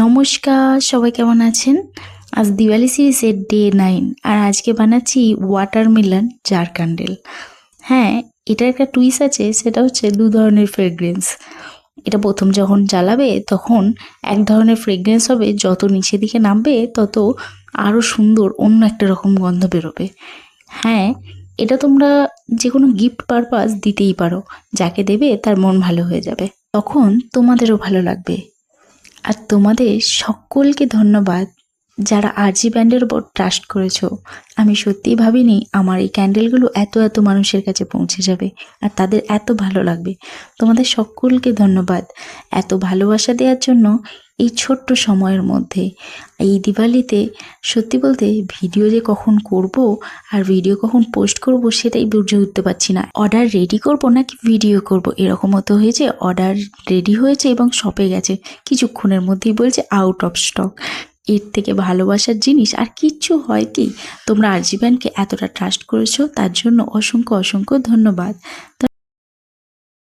নমস্কার, সবাই কেমন আছেন? আজ দিওয়ালি সিরিজের ডে 9 আর আজকে বানাচ্ছি ওয়াটারমেলন জার ক্যান্ডেল। হ্যাঁ, এটার একটা টুইস্ট আছে, সেটা হচ্ছে দু ধরনের ফ্রেগ্রেন্স। এটা প্রথম যখন জ্বালাবে তখন এক ধরনের ফ্রেগ্রেন্স হবে, যত নিচের দিকে নামবে তত আরও সুন্দর অন্য একটা রকম গন্ধ বেরোবে। হ্যাঁ, এটা তোমরা যে কোনো গিফট পারপাস দিতেই পারো, যাকে দেবে তার মন ভালো হয়ে যাবে, তখন তোমাদেরও ভালো লাগবে। আর তোমাদের সকলকে ধন্যবাদ যারা আরজি ব্র্যান্ডের ওপর ট্রাস্ট করেছো। আমি সত্যিই ভাবিনি আমার এই ক্যান্ডেলগুলো এত মানুষের কাছে পৌঁছে যাবে আর তাদের এত ভালো লাগবে। তোমাদের সকলকে ধন্যবাদ এত ভালোবাসা দেওয়ার জন্য। এই ছোট্ট সময়ের মধ্যে এই দিওয়ালিতে সত্যি বলতে ভিডিও যে কখন করব আর ভিডিও কখন পোস্ট করব সেটাই বুঝে উঠতে পারছি না। অর্ডার রেডি করব নাকি ভিডিও করব, এরকম মতো হয়েছে। অর্ডার রেডি হয়েছে এবং শপে গেছে, কিছুক্ষণের মধ্যেই বলছে আউট অফ স্টক। এর থেকে ভালোবাসার জিনিস আর কিচ্ছু হয় কি? তোমরা আরজি ব্র্যান্ডকে এতটা ট্রাস্ট করেছো, তার জন্য অসংখ্য ধন্যবাদ।